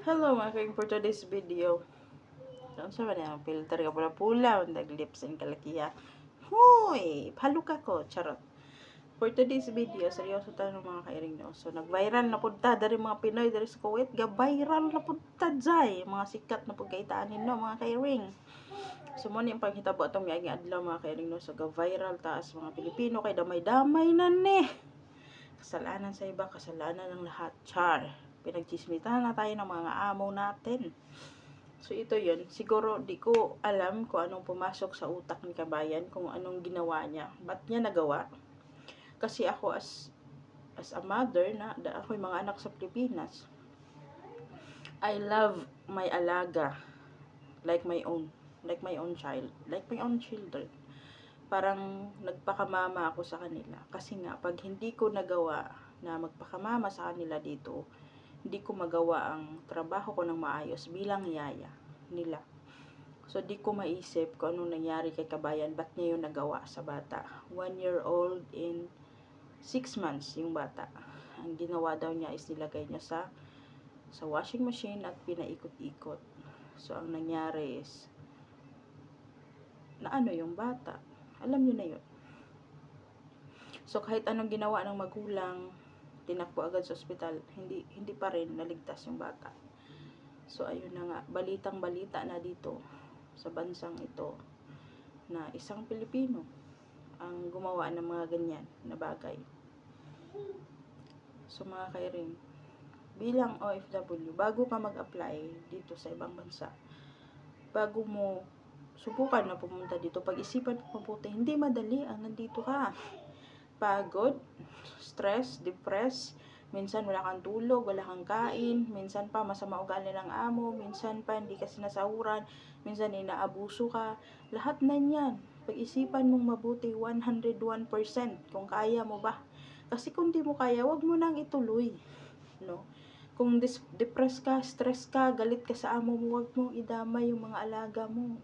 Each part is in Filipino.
Hello mga kaibigan, for today's video. Saan sa na filter ka pula-pula, nag-lips and kalakiya. Huy! Paluka ko, charot. For today's video, seryoso tayo ng mga kairing no. So, nag-viral na punta dari mga Pinoy, dari sa Kuwait, ga-viral na punta dyan. Mga sikat na pagkaitaanin no, mga kairing. So, muna yung panghitabo itong may adlaw mga kairing no. So, ga-viral taas mga Pilipino, kay damay-damay na ne. Kasalanan sa iba, kasalanan ng lahat. Char. Pinagchismitan na tayo ng mga amo natin. So, ito yun. Siguro, di ko alam kung anong pumasok sa utak ni Kabayan, kung anong ginawa niya. Ba't niya nagawa? Kasi ako as a mother, ako yung mga anak sa Pilipinas, I love my alaga like my own. Like my own child. Like my own children. Parang nagpakamama ako sa kanila. Kasi nga, pag hindi ko nagawa na magpakamama sa kanila dito, hindi ko magawa ang trabaho ko ng maayos bilang yaya nila. So, di ko maisip kung anong nangyari kay Kabayan, ba't niya yung nagawa sa bata. 1-year-old in 6 months yung bata. Ang ginawa daw niya is nilagay niya sa washing machine at pinaikot-ikot. So, ang nangyari is na ano yung bata. Alam niyo na yun. So, kahit anong ginawa ng magulang, tinakbo agad sa ospital, hindi pa rin naligtas yung bata. So, ayun na nga, balitang-balita na dito sa bansang ito na isang Pilipino ang gumawa ng mga ganyan na bagay. So, mga kairing, bilang OFW, bago ka mag-apply dito sa ibang bansa, bago mo subukan na pumunta dito, pag-isipan mo mabuti, hindi madali ang nandito ka. Pagod, stress, depressed, minsan wala kang tulog, wala kang kain, minsan pa masama ugali ng amo, minsan pa hindi ka sinasahuran, minsan inaabuso ka. Lahat na yan, pag-isipan mong mabuti 101% kung kaya mo ba. Kasi kung di mo kaya, wag mo nang ituloy. No? Kung depressed ka, stress ka, galit ka sa amo mo, wag mong idamay yung mga alaga mo.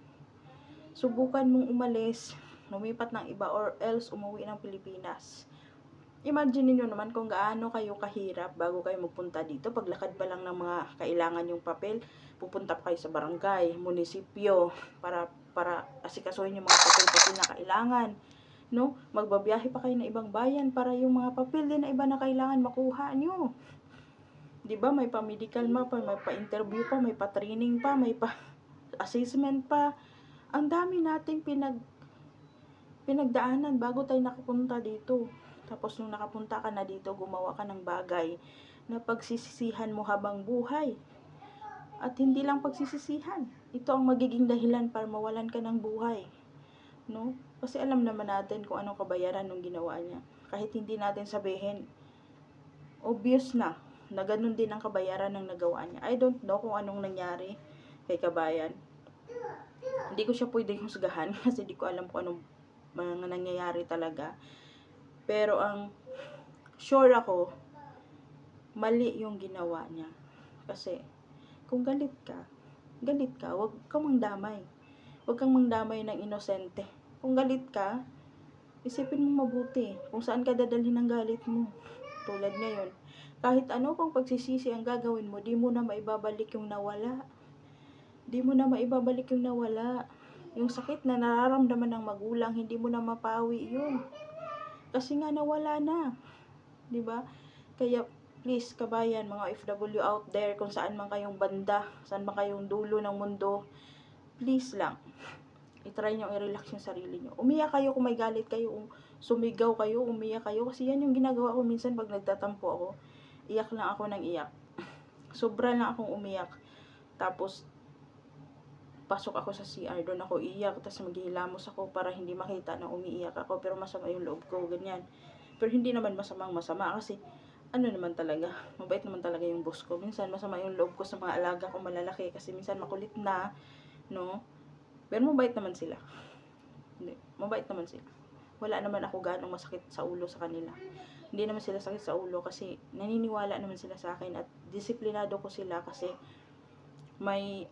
Subukan mong umalis, lumipat ng iba, or else umuwi ng Pilipinas. Imagine niyo naman kung gaano kayo kahirap bago kayo magpunta dito. Paglakad pa lang ng mga kailangan yung papel, pupunta pa kayo sa barangay, munisipyo, para asikasuhin yung mga papel-papel na kailangan. No? Magbabiyahe pa kayo ng ibang bayan para yung mga papel din na iba na kailangan makuha nyo. 'Di ba? May pa-medical pa, may pa-interview pa, may pa-training pa, may pa-assessment pa. Ang dami nating pinagdaanan bago tayo nakapunta dito. Tapos nung nakapunta ka na dito, gumawa ka ng bagay na pagsisisihan mo habang buhay. At hindi lang pagsisisihan. Ito ang magiging dahilan para mawalan ka ng buhay. No? Kasi alam naman natin kung anong kabayaran nung ginawa niya. Kahit hindi natin sabihin, obvious na ganun din ang kabayaran ng nagawa niya. I don't know kung anong nangyari kay Kabayan. Hindi ko siya pwedeng husgahan kasi hindi ko alam kung anong mga nangyayari talaga. Pero ang sure ako, mali yung ginawa niya. Kasi kung galit ka, wag kang mangdamay. Wag kang mangdamay ng inosente. Kung galit ka, isipin mo mabuti kung saan ka dadalhin ang galit mo. Tulad ngayon, kahit ano pang pagsisisi ang gagawin mo, di mo na maibabalik yung nawala. Di mo na maibabalik yung nawala. Yung sakit na nararamdaman ng magulang, hindi mo na mapawi yun. Kasi nga nawala na. 'Di ba? Kaya please kabayan, mga OFW out there, kung saan man kayong banda, saan man kayong dulo ng mundo, please lang, i-try nyo i-relax yung sarili nyo. Umiyak kayo kung may galit kayo, sumigaw kayo, umiyak kayo, kasi yan yung ginagawa ko minsan pag nagtatampo ako. Iyak lang ako ng iyak. Sobra lang akong umiyak. Tapos pasok ako sa CR, doon ako iyak, tapos maghihilamos ako para hindi makita na umiiyak ako, pero masama yung loob ko, ganyan. Pero hindi naman masamang masama kasi ano naman talaga, mabait naman talaga yung boss ko. Minsan masama yung loob ko sa mga alaga ko malalaki kasi minsan makulit na, no? Pero mabait naman sila. Hindi, mabait naman sila. Wala naman ako ganong masakit sa ulo sa kanila. Hindi naman sila sakit sa ulo kasi naniniwala naman sila sa akin at disiplinado ko sila kasi may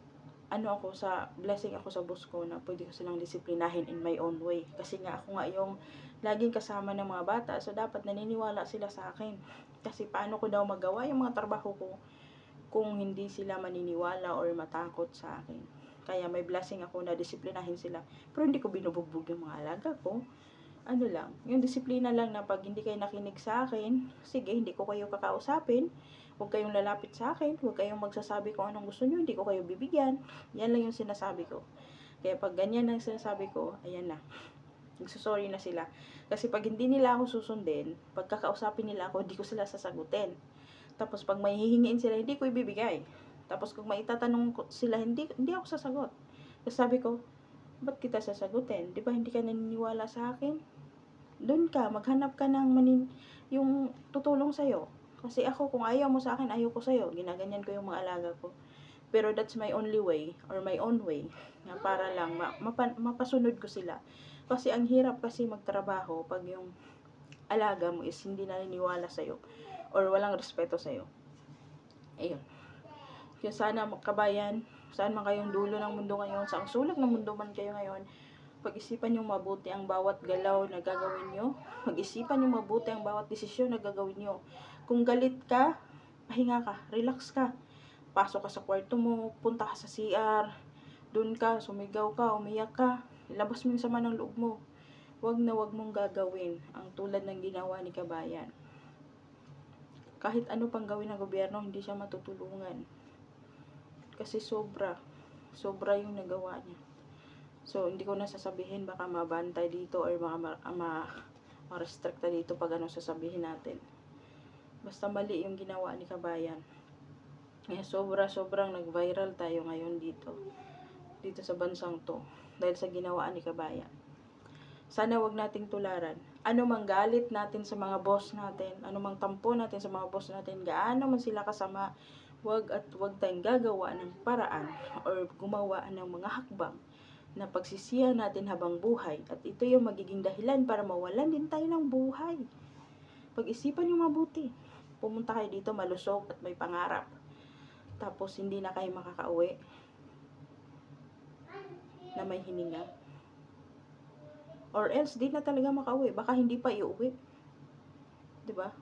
ano ako sa blessing ako sa boss ko na pwede ko silang disiplinahin in my own way. Kasi nga ako nga yung laging kasama ng mga bata, so dapat naniniwala sila sa akin. Kasi paano ko daw magawa yung mga trabaho ko kung hindi sila maniniwala or matakot sa akin. Kaya may blessing ako na disiplinahin sila. Pero hindi ko binubugbog yung mga alaga ko. Ano lang, yung disiplina lang na pag hindi kayo nakinig sa akin, sige, hindi ko kayo kakausapin. Huwag kayong lalapit sa akin. Huwag kayong magsasabi kung anong gusto nyo. Hindi ko kayo bibigyan. Yan lang yung sinasabi ko. Kaya pag ganyan ang sinasabi ko, ayan na. Nagsusorry na sila. Kasi pag hindi nila ako susundin, pag kakausapin nila ako, hindi ko sila sasagutin. Tapos pag may hihingiin sila, hindi ko ibibigay. Tapos kung may itatanong sila, hindi ako sasagot. Kasi sabi ko, ba't kita sasagutin? Di ba hindi ka naniniwala sa akin? Doon ka, maghanap ka ng yung tutulong sa'yo. Kasi ako, kung ayaw mo sa akin, ayaw ko sa'yo. Ginaganyan ko yung mga alaga ko. Pero that's my only way, or my own way, na para lang mapasunod ko sila. Kasi ang hirap kasi magtrabaho pag yung alaga mo is hindi naniniwala sa'yo, or walang respeto sa'yo. Ayun. Kaya sana kabayan, saan man kayong dulo ng mundo ngayon, sa ang sulok ng mundo man kayo ngayon, pag-isipan nyo mabuti ang bawat galaw na gagawin nyo. Pag-isipan nyo mabuti ang bawat desisyon na gagawin nyo. Kung galit ka, pahinga ka, relax ka. Pasok ka sa kwarto mo, punta ka sa CR, dun ka, sumigaw ka, umiyak ka, ilabas mo yung sama ng loob mo. Wag na wag mong gagawin ang tulad ng ginawa ni Kabayan. Kahit ano pang gawin ng gobyerno, hindi siya matutulungan. Kasi sobra yung nagawa niya. So, hindi ko na sasabihin, baka mabantay dito or baka ma-restricta dito pag ano sasabihin natin. Basta mali yung ginawa ni Kabayan. Kaya sobrang nag-viral tayo ngayon dito sa bansang to dahil sa ginawa ni Kabayan. Sana wag nating tularan. Ano mang galit natin sa mga boss natin, ano mang tampo natin sa mga boss natin, gaano man sila kasama, wag tayong gagawa ng paraan or gumawa ng mga hakbang na pagsisihan natin habang buhay. At ito yung magiging dahilan para mawalan din tayo ng buhay. Pag-isipan nyo mabuti. Pumunta kayo dito malusog at may pangarap. Tapos hindi na kayo makakauwi na may hininga. Or else, di na talaga makauwi. Baka hindi pa iuwi. Diba?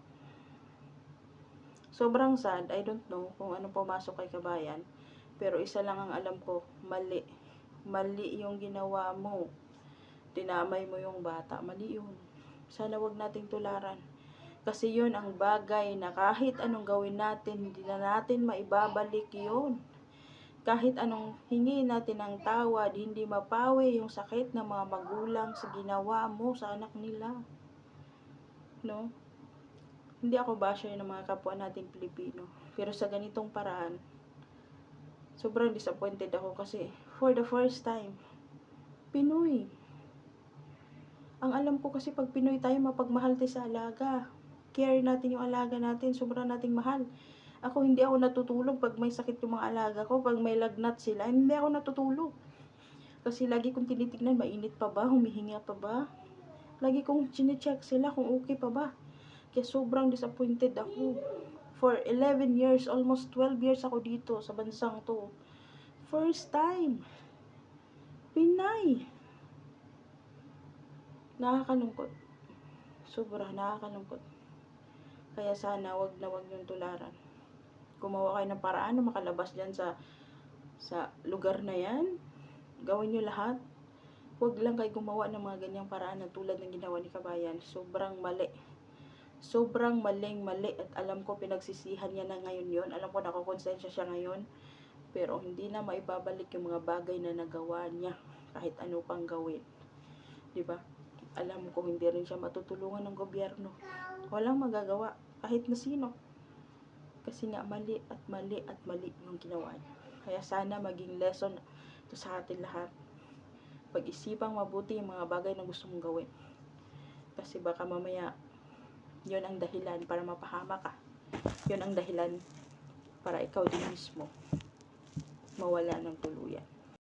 Sobrang sad. I don't know kung ano pumasok kay Kabayan. Pero isa lang ang alam ko, mali. Mali yung ginawa mo. Dinamay mo yung bata. Mali yun. Sana wag nating tularan. Kasi yun ang bagay na kahit anong gawin natin, hindi na natin maibabalik yun. Kahit anong hingi natin ng tawad, hindi mapawi yung sakit ng mga magulang sa ginawa mo sa anak nila. No? Hindi ako basher ng mga kapwa nating Pilipino. Pero sa ganitong paraan, sobrang disappointed ako kasi for the first time, Pinoy. Ang alam ko kasi pag Pinoy tayo, mapagmahal tayo sa alaga. Care natin yung alaga natin, sobrang nating mahal. Ako, hindi ako natutulog pag may sakit yung mga alaga ko. Pag may lagnat sila, hindi ako natutulog. Kasi lagi kong tinitignan, mainit pa ba? Humihinga pa ba? Lagi kong chinecheck sila kung okay pa ba. Kaya sobrang disappointed ako. For 11 years, almost 12 years ako dito sa bansang to. First time. Pinay. Nakakalungkot. Sobra, nakakalungkot. Kaya sana, wag na wag yung tularan. Gumawa kayo ng paraan na makalabas dyan sa lugar na yan. Gawin nyo lahat. Huwag lang kayo gumawa ng mga ganyang paraan na tulad ng ginawa ni Kabayan. Sobrang mali. Sobrang mali. At alam ko pinagsisihan niya na ngayon yon. Alam ko nakakonsensya siya ngayon. Pero hindi na maibabalik yung mga bagay na nagawa niya. Kahit ano pang gawin. Diba? Alam ko hindi rin siya matutulungan ng gobyerno. Walang magagawa. Kahit na sino. Kasi nga mali yung ginawa niya. Kaya sana maging lesson to sa atin lahat. Pag-isipang mabuti yung mga bagay na gusto mong gawin. Kasi baka mamaya, yun ang dahilan para mapahama ka. Yun ang dahilan para ikaw din mismo mawala ng tuluyan.